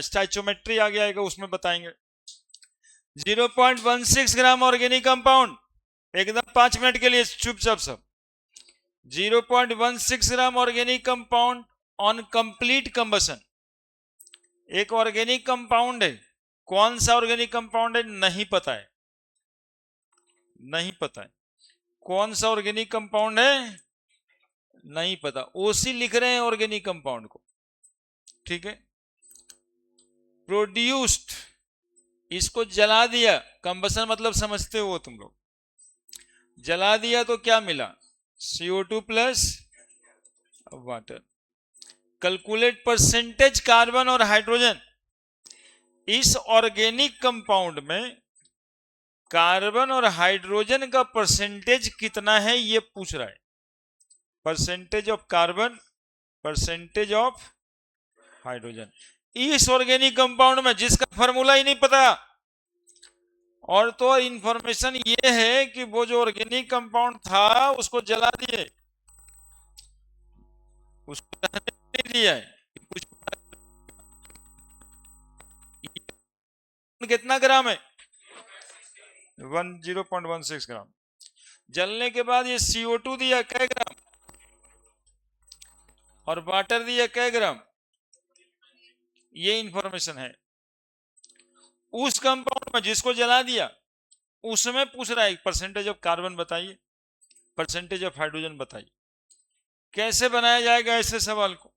स्टैचोमेट्री आगे आएगा, उसमें बताएंगे। 0.16 ग्राम ऑर्गेनिक कंपाउंड, एकदम 5 मिनट के लिए चुपचाप सब। 0.16 gram organic compound on complete combustion. एक ऑर्गेनिक कंपाउंड है, कौन सा ऑर्गेनिक कंपाउंड है नहीं पता है, नहीं पता है कौन सा ऑर्गेनिक कंपाउंड है, नहीं पता, ओसी लिख रहे हैं ऑर्गेनिक कंपाउंड को, ठीक है। प्रोड्यूस्ड, इसको जला दिया, कंबशन मतलब समझते हो तुम लोग, जला दिया तो क्या मिला, CO2 plus water. Calculate percentage carbon और हाइड्रोजन। इस ऑर्गेनिक कंपाउंड में कार्बन और हाइड्रोजन का परसेंटेज कितना है ये पूछ रहा है। Percentage of carbon, percentage of hydrogen इस ऑर्गेनिक कंपाउंड में, जिसका फॉर्मूला ही नहीं पता। और तो इंफॉर्मेशन ये है कि वो जो ऑर्गेनिक कंपाउंड था उसको जला दिए, उसको नहीं दिया है। कुछ कितना ग्राम है, 0.16 ग्राम। जलने के बाद ये CO2 दिया कै ग्राम और वाटर दिया कै ग्राम, ये इंफॉर्मेशन है। उस कंपाउंड में जिसको जला दिया उसमें पूछ रहा है परसेंटेज ऑफ कार्बन बताइए, परसेंटेज ऑफ हाइड्रोजन बताइए। कैसे बनाया जाएगा ऐसे सवाल को,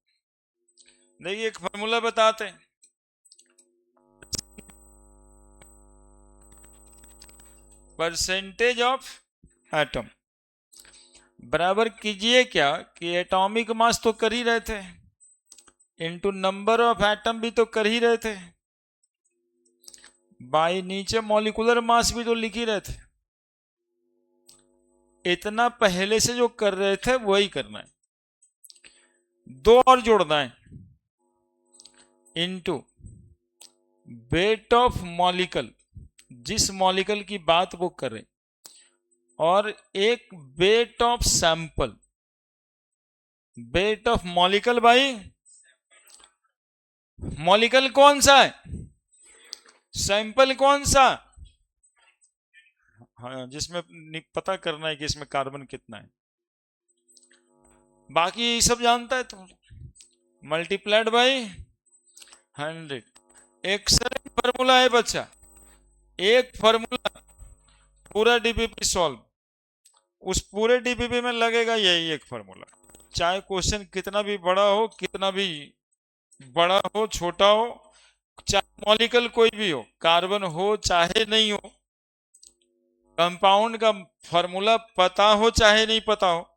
देखिए एक फॉर्मूला बताते हैं। परसेंटेज ऑफ एटम बराबर कीजिए क्या कि एटॉमिक मास तो कर ही रहे थे, इनटू नंबर ऑफ एटम भी तो कर ही रहे थे, बाई नीचे मॉलिक्यूलर मास भी तो लिख ही रहे थे। इतना पहले से जो कर रहे थे वही करना है, दो और जोड़ना है, इनटू वेट ऑफ मॉलिक्यूल, जिस मॉलिक्यूल की बात वो कर रहे, और एक weight of sample, weight of molecule भाई, मॉलिक्यूल कौन सा है, सैंपल कौन सा, हाँ जिसमें पता करना है कि इसमें कार्बन कितना है, बाकी सब जानता है तुम, मल्टीप्लाइड बाई 100। एक्सलेंट फॉर्मूला है बच्चा, एक फॉर्मूला पूरा डीपीपी सॉल्व, उस पूरे डीपीपी में लगेगा यही एक फॉर्मूला, चाहे क्वेश्चन कितना भी बड़ा हो, कितना भी बड़ा हो छोटा हो, चाहे मॉलिक्यूल कोई भी हो, कार्बन हो चाहे नहीं हो, कंपाउंड का फॉर्मूला पता हो चाहे नहीं पता हो,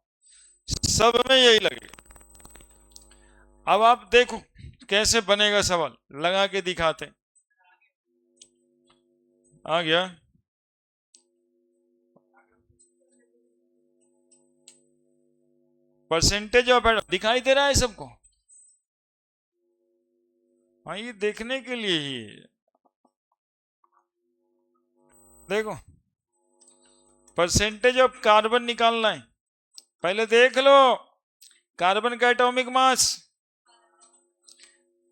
सब में यही लगेगा। अब आप देखो कैसे बनेगा सवाल, लगा के दिखाते, आ गया। परसेंटेज ऑफ एटम दिखाई दे रहा है सबको, हाँ ये देखने के लिए ही देखो, परसेंटेज ऑफ कार्बन निकालना है, पहले देख लो कार्बन का एटॉमिक मास,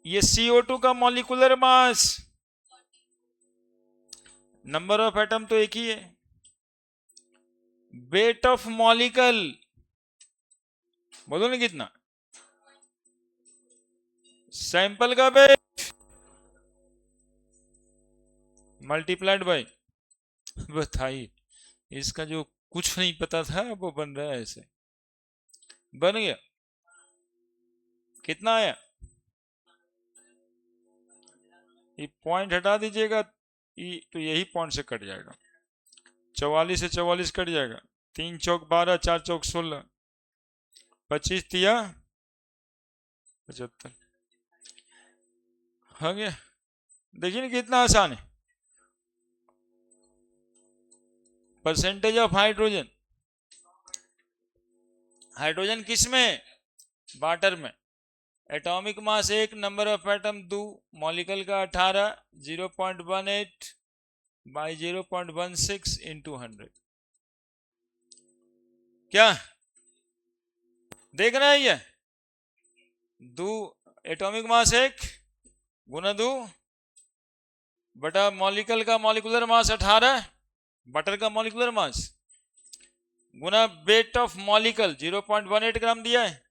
ये CO2 का molecular mass, number of atom तो एक ही है, वेट ऑफ मॉलिक्यूल बोलो ना कितना, सैंपल का वेट मल्टीप्लाइड बाय, बताइए इसका जो कुछ नहीं पता था वो बन रहा है ऐसे, बन गया, कितना आया, ये पॉइंट हटा दीजिएगा तो यही पॉइंट से कट जाएगा, 44 से 44 कट जाएगा, 3 चौक 12, 4 चौक 16, 25 तिया 75, हो गया। देखिए ना कितना आसान है। परसेंटेज ऑफ हाइड्रोजन, हाइड्रोजन किस में, वाटर में, atomic mass 1, number of atom 2, molecule का 18, 0.18 बाई 0.16 इंटू 100, क्या देख रहे हैं ये, 2 एटॉमिक मास 1, गुना 2 बटा मॉलिक्यूल का मॉलिक्यूलर मास 18, बटर का molecular mass, Guna weight of molecule 0.18 ग्राम दिया है,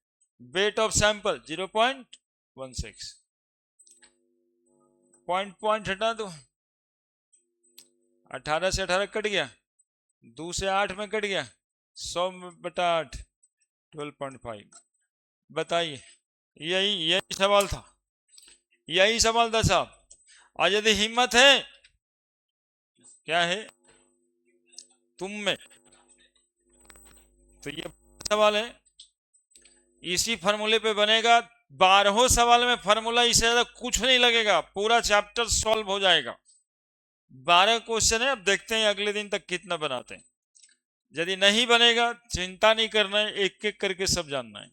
वेट ऑफ सैंपल 0.16, पॉइंट हटा दो, 18 से 18 कट गया, 2 से 8 में कट गया, 100 बटा 8 12.5। बताइए, यही सवाल था, यही सवाल था साहब। और यदि हिम्मत है, क्या है तुम में, तो ये सवाल है, इसी फॉर्मूले पे बनेगा। 12 सवाल में फॉर्मूला, इससे ज्यादा कुछ नहीं लगेगा, पूरा चैप्टर सॉल्व हो जाएगा। 12 क्वेश्चन है, अब देखते हैं अगले दिन तक कितना बनाते हैं। यदि नहीं बनेगा, चिंता नहीं करना है, एक एक करके सब जानना है।